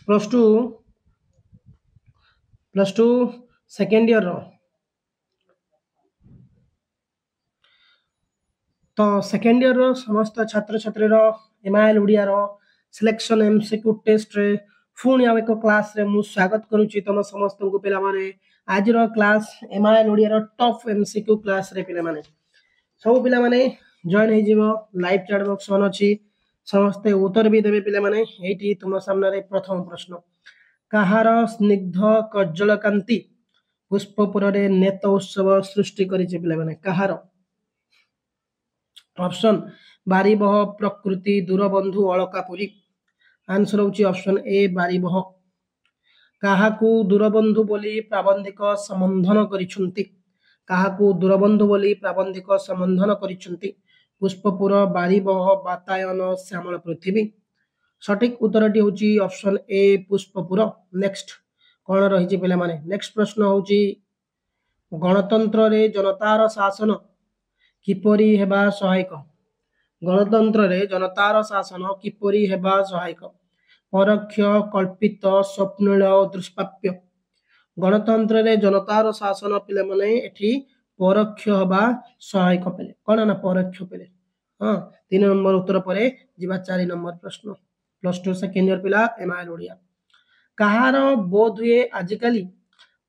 Plus two second year तो second year समस्त छात्र छात्री MIL Odia selection MCQ test रे पुणी आउ एक क्लास रे मु स्वागत करुच्ची तुम समस्त को पिला माने आज class MIL Odia top MCQ class रे पिला माने सब पिला माने जॉइन हो जीवो लाइव चैट बॉक्स ऑन अछि समस्त उत्तर भी देबे पिला माने एठी तुम सामने रे प्रथम प्रश्न कहार स्निग्ध कज्जल कांति पुष्पपुर रे नेत उत्सव सृष्टि करिছে पिला माने कहार ऑप्शन बारिबह प्रकृति दूरबंधु अलकापुरी आंसर होची ऑप्शन ए बारिबह काहाकू दूरबंधु बोली प्राबंधिक संबोधन करिसुंती काहाकू दूरबंधु बोली प्राबंधिक संबोधन करिसुंती पुष्पपुर बारिबह बातायन श्यामल पृथ्वी सठिक उत्तरटी होची ऑप्शन ए पुष्पपुर नेक्स्ट कौन रही पिला माने नेक्स्ट प्रश्न होची गणतंत्र रे जनतार शासन किपरि हेबा सहायक गणतंत्र रे जनतार शासन किपरि हेबा सहायक परोक्ष कल्पित स्वप्निल दुष्प्राप्य गणतंत्र रे जनतार शासन पिले माने एठी परोक्ष हेबा सहायक पेले कोन ना परोक्ष पेले हां 3 नंबर उत्तर परे जिबा 4 नंबर प्रश्न +2 सेकेंड ईयर पिला एमआईएल ओडिया कहार बोध हुए आजिकाली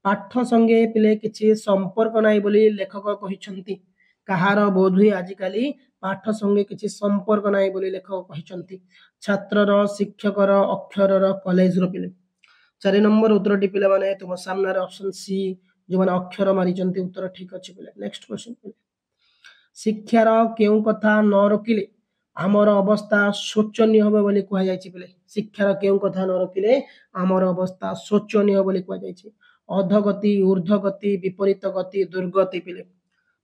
पाठ संगे पिले किछि संपर्क नाही बोली लेखक कहिसंती कहार बोध हुए आजिकाली पाठ संगे किछि संपर्क नाही बोली लेखक कहिसंती छात्रर शिक्षकर अक्षरर कॉलेज रो पिले 4 नंबर उत्तर टी पिले माने तुम सामने ऑप्शन सी जो माने अक्षर मारिचंती उत्तर ठीक अछि पिले नेक्स्ट क्वेश्चन पिले शिक्षार केउ कथा न रखिले आमर अवस्था शोचनीय होबे बोली कहै जायछि पिले शिक्षार केउ कथा न रखिले आमर अवस्था शोचनीय बोली कहै जायछि अधगति ऊर्ध्वगति विपरीत गति दुर्गति पिले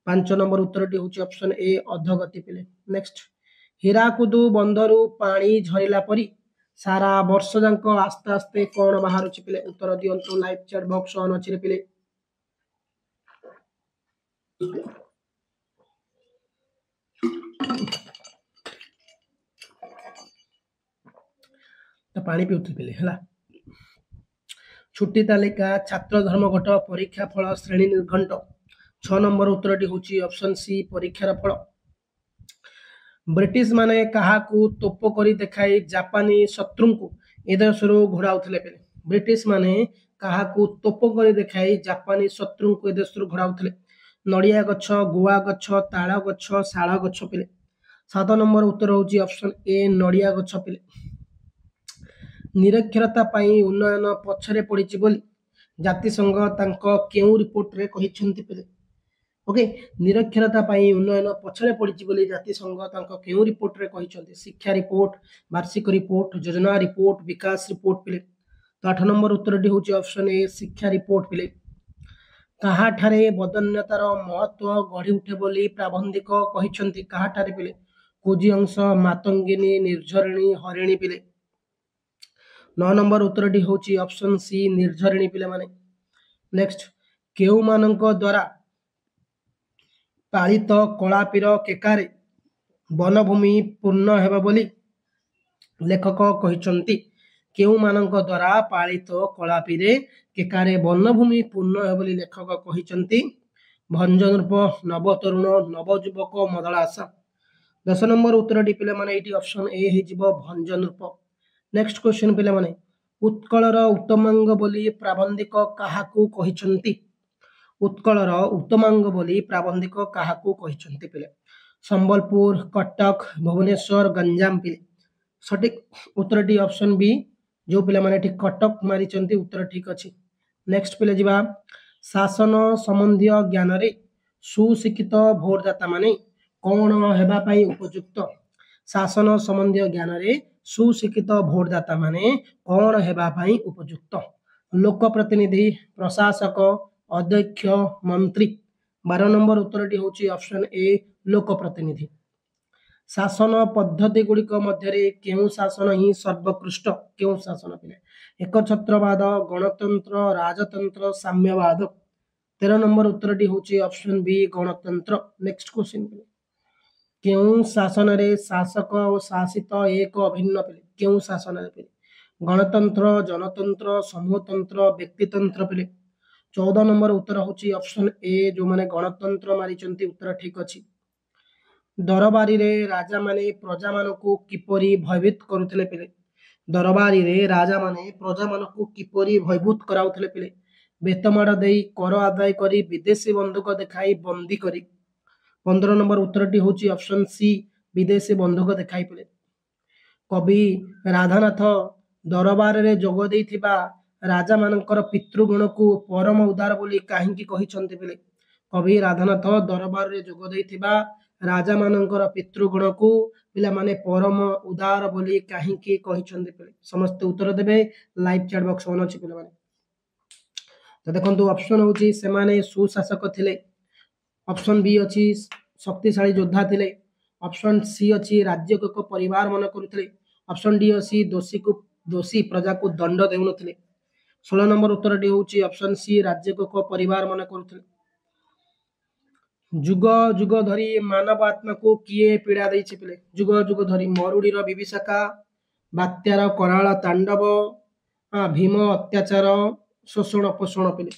5 नंबर उत्तरटी होची ऑप्शन ए अधगति पिले नेक्स्ट हीराकुदु बंधरु पानी झरिला परी सारा वर्ष जांक आस्ते आस्ते कोन बाहरुची पिले उत्तर दियंतु लाइव चैट बॉक्स ऑन अछि रे पिले तो पानी पिउथि पिले हला छुट्टी तालिका छात्र धर्मघट परीक्षा फल श्रेणी निर्घंट 6 नंबर उत्तरटी होची ऑप्शन सी परीक्षार फल ब्रिटिश माने काहाकू तोप करी देखाई जापानी शत्रु को ए देशरू घोड़ाउथले पेले ब्रिटिश माने काहाकू तोप करी देखाई जापानी शत्रु को ए देशरू घोड़ाउथले नडिया गछ गुआ गछ ताळ गछ शाळ गछ पेले 7 नंबर उत्तर होची ऑप्शन ए नडिया गछ पेले निरक्षरता पाई उन्नयन पछरे पड़िछि बोली जातिसंघ तांको केउ रिपोर्ट रे कहिसंती पेले ओके निरक्षरता पाई उन्नयन पछरे पड़िछि बोली जातिसंघ तांको केउ रिपोर्ट रे कहिसंती शिक्षा रिपोर्ट वार्षिक रिपोर्ट योजना रिपोर्ट विकास रिपोर्ट पेले तो 8 नंबर उत्तरटी होची ऑप्शन ए शिक्षा रिपोर्ट पेले कहा ठारे बदन्यतार महत्व गढ़ी उठे बोली प्राबंधिक कहिसंती कहा ठारे पेले कोजी अंश मातंगिनी निर्झरिणी हरिणी पेले 9 नंबर उत्तरटी होची ऑप्शन सी निर्झरिणी पिले माने नेक्स्ट केउ मानक द्वारा पालित कलापीर केकारे वनभूमि पूर्ण हेबा बोली लेखक कहिसंती केउ मानक द्वारा पालित कलापीरे केकारे वनभूमि पूर्ण हे बोली लेखक कहिसंती भंजनरूप नवतरुण नवजुवक मदलासा 10 नंबर उत्तरटी पिले माने एटी ऑप्शन ए हे जिवो भंजनरूप नेक्स्ट क्वेश्चन पिले माने उत्कलर उत्तमांग बोली प्राबंधिक काहाकू कहिसंती उत्कलर उत्तमांग बोली प्राबंधिक काहाकू कहिसंती पिले संबलपुर कटक भुवनेश्वर गंजाम पिले सठिक उत्तरटी ऑप्शन बी जो पिले माने ठीक कटक मारिचंती उत्तर ठीक अछि नेक्स्ट पिले जिबा शासन संबंधी ज्ञान रे सुशिक्षित भोटदाता माने कोन हेबा पई उपयुक्त शासन संबंधी ज्ञान रे सुशिक्षित भोटदाता माने कोन हेबा पई उपयुक्त लोक प्रतिनिधि प्रशासक अध्यक्ष मंत्री 12 नंबर उत्तरटी होची ऑप्शन ए लोक प्रतिनिधि शासन पद्धति गुड़िक मध्य केउ शासन ही सर्वोत्कृष्ट केउ शासन पिले एकछत्रवाद गणतंत्र राजतंत्र साम्यवाद 13 नंबर उत्तरटी होची ऑप्शन बी गणतंत्र नेक्स्ट क्वेश्चन पिले केउ शासन रे शासक और शासित एक अभिन्न पिले केउ शासन रे पिले गणतंत्र, जनतंत्र, समूहतंत्र, व्यक्तितंत्र पिले 14 नंबर उत्तर होची ऑप्शन ए जो माने गणतंत्र मारिचंती उत्तर ठीक अछि। दरबारी रे राजा माने प्रजा मानकु किपरि भयभीत करुथिले पिले दरबारी रे राजा माने प्रजा मानकु किपरि भयभूत कराउथिले पिले बेतमाड़ देई कर आदाय करी विदेशी बंधुक देखाई बंदी करी 15 नंबर उत्तरटी होची ऑप्शन सी विदेशी बंधुक देखाई पिले कवि राधानाथ दरबार रे जोग देइथिबा राजा मानकर पितृगण को परम उदार बोली काहींकी कहिसंती पिले कवि राधानाथ दरबार रे जोग देइथिबा राजा मानकर पितृगण को पिला माने परम उदार बोली काहींकी कहिसंती पिले समस्त उत्तर देबे लाइव चैट बॉक्स ऑन अछि पिले माने तो देखंतु ऑप्शन होची से माने सुशासक थिले ऑप्शन बी अछि शक्तिशाली योद्धा थिले ऑप्शन सी अछि राज्य को परिवार मन करुथिले ऑप्शन डी अछि दोषी प्रजा को दंड देउनथिले 16 नंबर उत्तरटी होची ऑप्शन सी राज्य को परिवार मन करुथिले जुग जुग धरी मानव आत्मा को किए पीड़ा देइछि पिले जुग जुग धरी मरुड़ी रो विभीषका बात्यार कराळ तांडव भीम अत्याचार शोषण पोषण पिले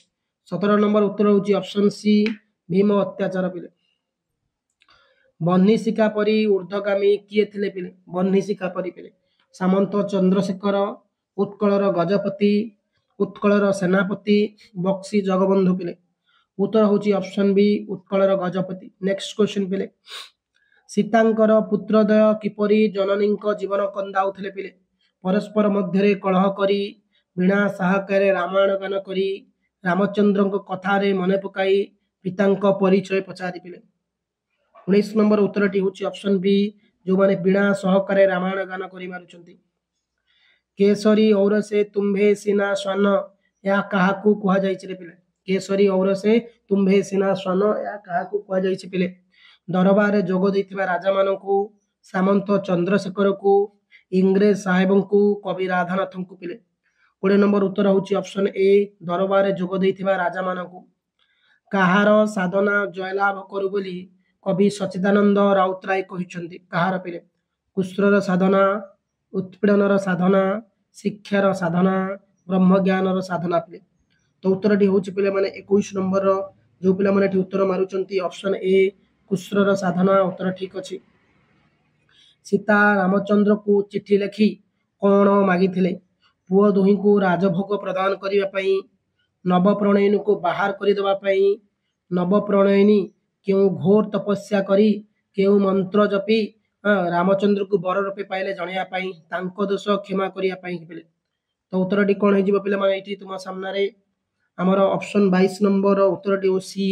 17 नंबर उत्तर होची ऑप्शन सी भीम अत्याचार पिले बन्ही शिका परी ऊर्ध्वगामी किए थिले पिले बन्ही शिका परी पिले सामंत चंद्रशेखर उत्कलर गजपति उत्कलर सेनापति बक्सी जगबंधु पिले उत्तर होची ऑप्शन बी उत्कलर गजपति नेक्स्ट क्वेश्चन पिले सीतांकर पुत्रदय किपरि जननींक जीवन कंदाउथिले पिले परस्पर मध्यरे कलह करी वीणा सहाकारे रामायण गान करी रामचंद्रଙ୍କ कथारे मने पकाई पितांक परिचय पचारि पिले 19 नंबर उत्तरटी होची ऑप्शन बी जो माने वीणा सहकारे रामायण गान करी मारुचंती केसरी औरसे तुम्भे सिना स्वान या काहाकू कुहा जाइछि रे पिले केसरी औरसे तुम्भे सिना स्वान या काहाकू कुहा जाइछि पिले दरबार रे जोग दैथिबा राजा मानकू सामंत चंद्रशेखर को इंग्रेज साहेबन को कवि राधानाथन को पिले 20 नंबर उत्तर होची ऑप्शन ए दरबार रे जोग दैथिबा राजा मानकू काहार साधना जयलाभ करू बोली कवि सच्चिदानंद राउतराय कहिसंती काहार पिले कुश्रर साधना उत्पीड़नर साधना शिक्षार साधना ब्रह्मज्ञानर साधना पिले तो उत्तरटी होची पिले माने 21 नंबर जो पिला माने उत्तर मारुचंती ऑप्शन ए कुश्रर साधना उत्तर ठीक अछि सीता रामचंद्र को चिट्ठी लिखि कोण मागिथिले पुओ दुही को राजभोग प्रदान करिवा पई नव प्रणयिनी को बाहर करि देबा पई नव प्रणयिनी केउ घोर तपस्या करी केउ मंत्र जपी रामचंद्र को बर रूपे पाइले जणिया पई तांको दोष क्षमा करिया पई पिले तो उत्तरटी कोन हे जिवो पिले माने एठी तुम सामना रे हमर ऑप्शन 22 नंबर उत्तरटी ओ सी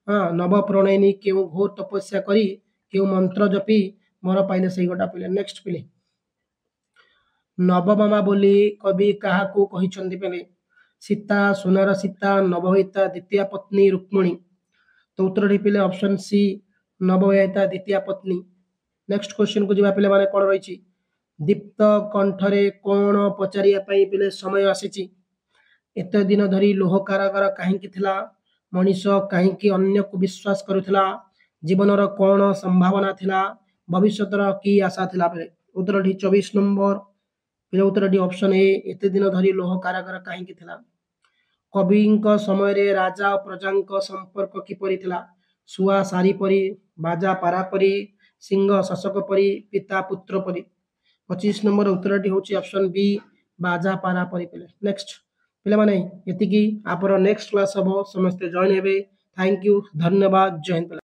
नव प्रणयिनी केउ घोर तपस्या करी केउ मंत्र जपी मोर पाइले सही गोटा पिले नेक्स्ट पिले नवमामा बोली कवि काहाकू कहिसंती पिले सीता सोनार सीता नवहिता द्वितीय पत्नी रुक्मिणी तो उत्तर पिले ऑप्शन सी नवहिता द्वितीय पत्नी नेक्स्ट क्वेश्चन को जिबा पिले माने कोन रहिछि दीप्त कंठरे कोन पचारिया पई पिले समय आसीछि एते दिन धरी लोह कारागार काहींकी थिला मनीष काहींकी अन्य को विश्वास करुथिला जीवनर कोन संभावना थिला भविष्यतर की आशा थिला पिले उत्तरटी 24 नंबर पिले उत्तरटी ऑप्शन ए एते दिन धरी लोह कारागार काहींकी थिला कविंक समय रे राजा और प्रजांक संपर्क किपरि थिला सुआ सारी परी बाजा पारा परी सिंह शशक परी पिता पुत्र परी 25 नंबर उत्तरटी होची ऑप्शन बी बाजा पारा परी पिले नेक्स्ट पिले माने एतिकी आपरो नेक्स्ट क्लास हबो समस्त जॉइन हेबे थैंक यू धन्यवाद जय हिंद।